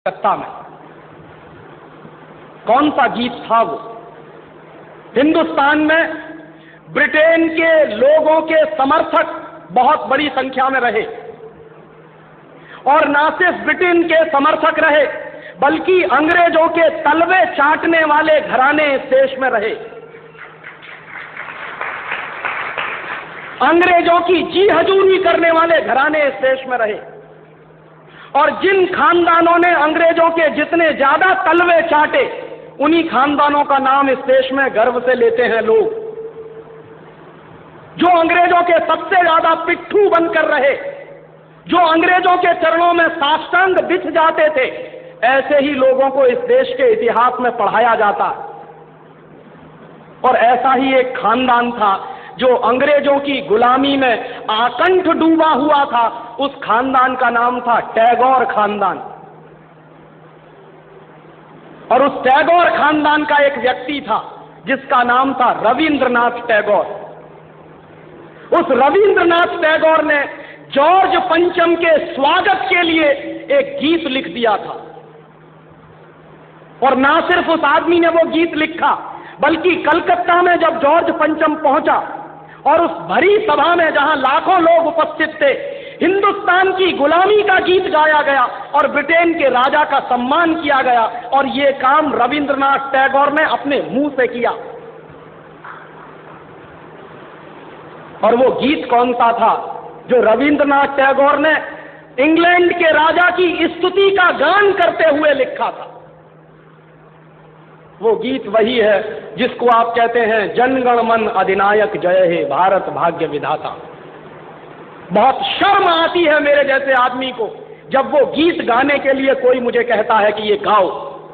कलकत्ता में। कौन सा गीत था वो? हिंदुस्तान में ब्रिटेन के लोगों के समर्थक बहुत बड़ी संख्या में रहे, और ना सिर्फ ब्रिटेन के समर्थक रहे बल्कि अंग्रेजों के तलवे चाटने वाले घराने इस देश में रहे। अंग्रेजों की जी हजूरी करने वाले घराने इस देश में रहे, और जिन खानदानों ने अंग्रेजों के जितने ज्यादा तलवे चाटे, उन्हीं खानदानों का नाम इस देश में गर्व से लेते हैं लोग। जो अंग्रेजों के सबसे ज्यादा पिट्ठू बनकर रहे, जो अंग्रेजों के चरणों में साष्टांग बिछ जाते थे, ऐसे ही लोगों को इस देश के इतिहास में पढ़ाया जाता। और ऐसा ही एक खानदान था जो अंग्रेजों की गुलामी में आकंठ डूबा हुआ था। उस खानदान का नाम था टैगोर खानदान। और उस टैगोर खानदान का एक व्यक्ति था जिसका नाम था रविंद्रनाथ टैगोर। उस रविंद्रनाथ टैगोर ने जॉर्ज पंचम के स्वागत के लिए एक गीत लिख दिया था। और ना सिर्फ उस आदमी ने वो गीत लिखा, बल्कि कलकत्ता में जब जॉर्ज पंचम पहुंचा और उस भरी सभा में जहां लाखों लोग उपस्थित थे, हिंदुस्तान की गुलामी का गीत गाया गया और ब्रिटेन के राजा का सम्मान किया गया। और ये काम रविंद्रनाथ टैगोर ने अपने मुंह से किया। और वो गीत कौन सा था जो रविंद्रनाथ टैगोर ने इंग्लैंड के राजा की स्तुति का गान करते हुए लिखा था? वो गीत वही है जिसको आप कहते हैं जनगण मन अधिनायक जय हे भारत भाग्य विधाता। बहुत शर्म आती है मेरे जैसे आदमी को जब वो गीत गाने के लिए कोई मुझे कहता है कि ये गाओ।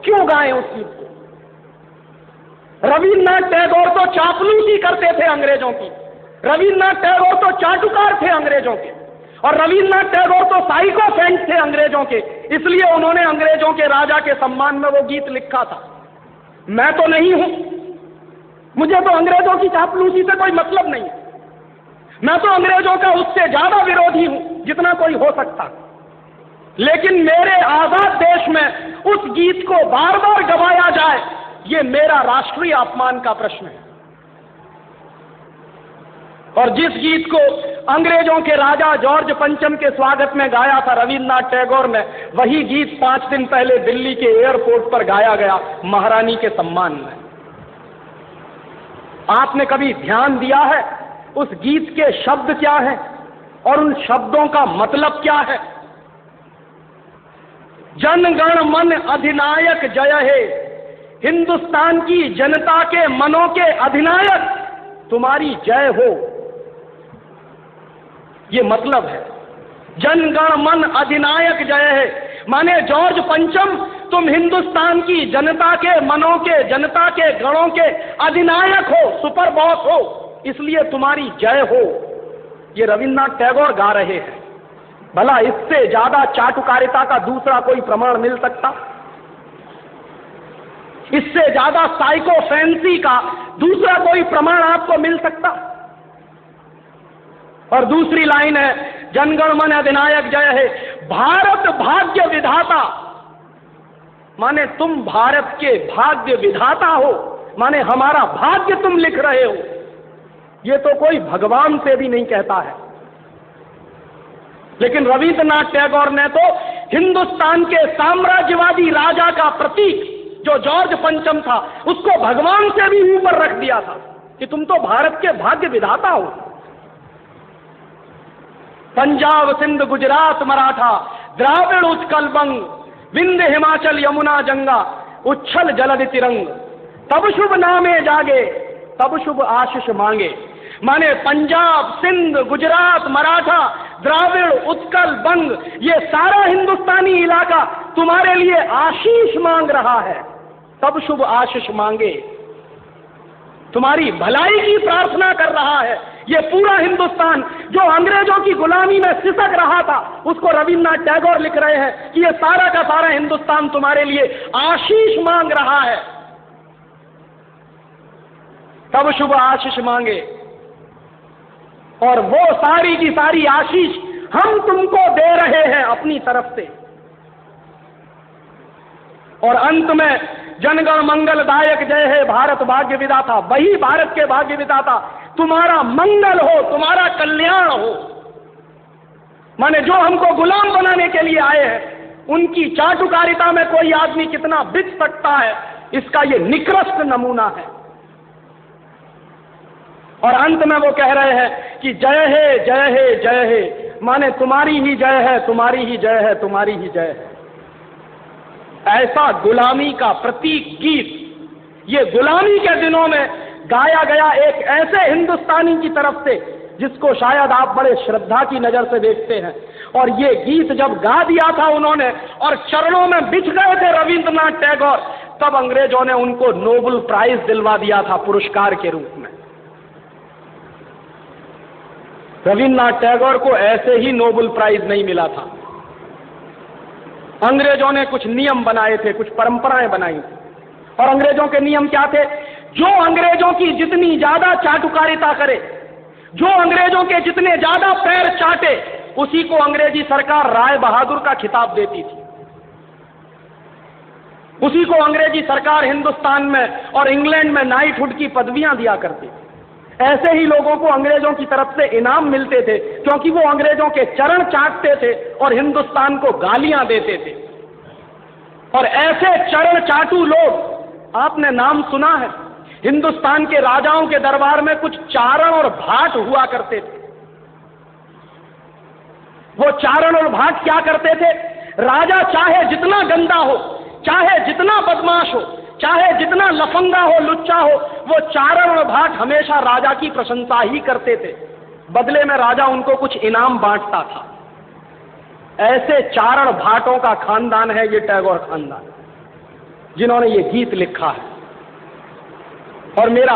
क्यों गाएं उस गीत को? रविन्द्रनाथ टैगोर तो चापलूसी करते थे अंग्रेजों की, रविन्द्रनाथ टैगोर तो चाटुकार थे अंग्रेजों के, और रविन्द्रनाथ टैगोर तो साइकोफेंट थे अंग्रेजों के। इसलिए उन्होंने अंग्रेजों के राजा के सम्मान में वो गीत लिखा था। मैं तो नहीं हूं, मुझे तो अंग्रेजों की चापलूसी से कोई मतलब नहीं है। मैं तो अंग्रेजों का उससे ज्यादा विरोधी हूं जितना कोई हो सकता। लेकिन मेरे आजाद देश में उस गीत को बार बार गवाया जाए, ये मेरा राष्ट्रीय अपमान का प्रश्न है। और जिस गीत को अंग्रेजों के राजा जॉर्ज पंचम के स्वागत में गाया था रविन्द्रनाथ टैगोर ने, वही गीत 5 दिन पहले दिल्ली के एयरपोर्ट पर गाया गया महारानी के सम्मान में। आपने कभी ध्यान दिया है उस गीत के शब्द क्या हैं और उन शब्दों का मतलब क्या है? जनगण मन अधिनायक जय हे, हिंदुस्तान की जनता के मनों के अधिनायक तुम्हारी जय हो, ये मतलब है। जनगण मन अधिनायक जय है माने जॉर्ज पंचम, तुम हिंदुस्तान की जनता के मनों के, जनता के गणों के अधिनायक हो, सुपर बॉस हो, इसलिए तुम्हारी जय हो। ये रविन्द्रनाथ टैगोर गा रहे हैं। भला इससे ज्यादा चाटुकारिता का दूसरा कोई प्रमाण मिल सकता? इससे ज्यादा साइकोफेंसी का दूसरा कोई प्रमाण आपको मिल सकता? और दूसरी लाइन है जनगण मन अधिनायक जय है भारत भाग्य विधाता, माने तुम भारत के भाग्य विधाता हो, माने हमारा भाग्य तुम लिख रहे हो। ये तो कोई भगवान से भी नहीं कहता है। लेकिन रविन्द्रनाथ टैगोर ने तो हिंदुस्तान के साम्राज्यवादी राजा का प्रतीक जो जॉर्ज पंचम था, उसको भगवान से भी ऊपर रख दिया था कि तुम तो भारत के भाग्य विधाता हो। पंजाब सिंध गुजरात मराठा द्राविड़ उत्कल बंग, विंध्य हिमाचल यमुना गंगा, उच्छल जलधि तिरंग, तब शुभ नामे जागे तब शुभ आशीष मांगे। माने पंजाब सिंध गुजरात मराठा द्राविड़ उत्कल बंग, ये सारा हिंदुस्तानी इलाका तुम्हारे लिए आशीष मांग रहा है, तब शुभ आशीष मांगे। तुम्हारी भलाई की प्रार्थना कर रहा है। ये पूरा हिंदुस्तान जो अंग्रेजों की गुलामी में सिसक रहा था, उसको रविन्द्रनाथ टैगोर लिख रहे हैं कि ये सारा का सारा हिंदुस्तान तुम्हारे लिए आशीष मांग रहा है, तब शुभ आशीष मांगे। और वो सारी की सारी आशीष हम तुमको दे रहे हैं अपनी तरफ से। और अंत में जनगण मंगलदायक जय हे भारत भाग्य विधाता, वही भारत के भाग्य विधाता तुम्हारा मंगल हो, तुम्हारा कल्याण हो। माने जो हमको गुलाम बनाने के लिए आए हैं उनकी चाटुकारिता में कोई आदमी कितना बिक सकता है, इसका ये निकृष्ट नमूना है। और अंत में वो कह रहे हैं कि जय हे जय हे जय हे, माने तुम्हारी ही जय है, तुम्हारी ही जय है, तुम्हारी ही जय है। ऐसा गुलामी का प्रतीक गीत ये गुलामी के दिनों में गाया गया एक ऐसे हिंदुस्तानी की तरफ से जिसको शायद आप बड़े श्रद्धा की नजर से देखते हैं। और ये गीत जब गा दिया था उन्होंने और चरणों में बिछ गए थे रविंद्रनाथ टैगोर, तब अंग्रेजों ने उनको नोबेल प्राइज दिलवा दिया था पुरस्कार के रूप में। रविंद्रनाथ टैगोर को ऐसे ही नोबेल प्राइज नहीं मिला था। अंग्रेजों ने कुछ नियम बनाए थे, कुछ परंपराएं बनाई थी। और अंग्रेजों के नियम क्या थे? जो अंग्रेजों की जितनी ज्यादा चाटुकारिता करे, जो अंग्रेजों के जितने ज्यादा पैर चाटे, उसी को अंग्रेजी सरकार राय बहादुर का खिताब देती थी। उसी को अंग्रेजी सरकार हिंदुस्तान में और इंग्लैंड में नाइटहुड की पदवियां दिया करती थी। ऐसे ही लोगों को अंग्रेजों की तरफ से इनाम मिलते थे क्योंकि वो अंग्रेजों के चरण चाटते थे और हिंदुस्तान को गालियां देते थे। और ऐसे चरण चाटू लोग आपने नाम सुना है, हिंदुस्तान के राजाओं के दरबार में कुछ चारण और भाट हुआ करते थे। वो चारण और भाट क्या करते थे? राजा चाहे जितना गंदा हो, चाहे जितना बदमाश हो, चाहे जितना लफंगा हो, लुच्चा हो, वो चारण और भाट हमेशा राजा की प्रशंसा ही करते थे। बदले में राजा उनको कुछ इनाम बांटता था। ऐसे चारण भाटों का खानदान है ये टैगोर खानदान, जिन्होंने ये गीत लिखा है। और मेरा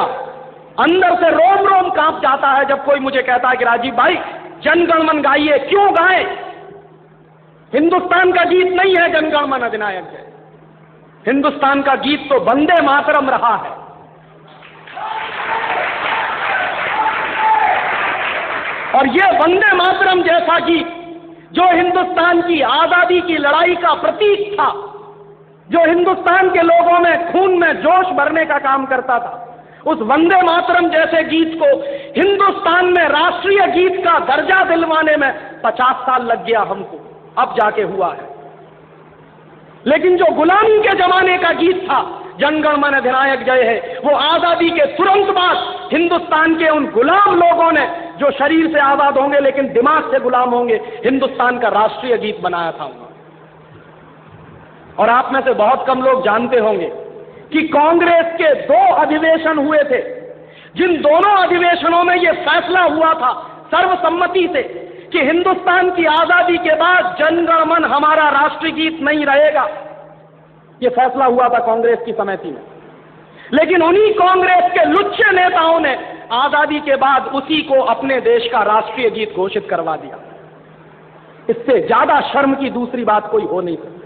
अंदर से रोम रोम कांप जाता है जब कोई मुझे कहता है कि राजीव भाई जनगण मन गाइए। क्यों गाएं? हिंदुस्तान का गीत नहीं है जनगण मन अधिनायक है। हिंदुस्तान का गीत तो वंदे मातरम रहा है। और ये वंदे मातरम जैसा गीत जो हिंदुस्तान की आजादी की लड़ाई का प्रतीक था, जो हिंदुस्तान के लोगों में खून में जोश भरने का काम करता था, उस वंदे मातरम जैसे गीत को हिंदुस्तान में राष्ट्रीय गीत का दर्जा दिलवाने में 50 साल लग गया हमको, अब जाके हुआ है। लेकिन जो गुलामी के जमाने का गीत था जनगण मन अधिनायक जय है, वो आजादी के तुरंत बाद हिंदुस्तान के उन गुलाम लोगों ने जो शरीर से आजाद होंगे लेकिन दिमाग से गुलाम होंगे, हिंदुस्तान का राष्ट्रीय गीत बनाया था उन्होंने। और आप में से बहुत कम लोग जानते होंगे कि कांग्रेस के 2 अधिवेशन हुए थे, जिन दोनों अधिवेशनों में यह फैसला हुआ था सर्वसम्मति से कि हिंदुस्तान की आजादी के बाद जनगण मन हमारा राष्ट्रीय गीत नहीं रहेगा। यह फैसला हुआ था कांग्रेस की समिति में। लेकिन उन्हीं कांग्रेस के लुच्चे नेताओं ने आजादी के बाद उसी को अपने देश का राष्ट्रीय गीत घोषित करवा दिया। इससे ज्यादा शर्म की दूसरी बात कोई हो नहीं सकती।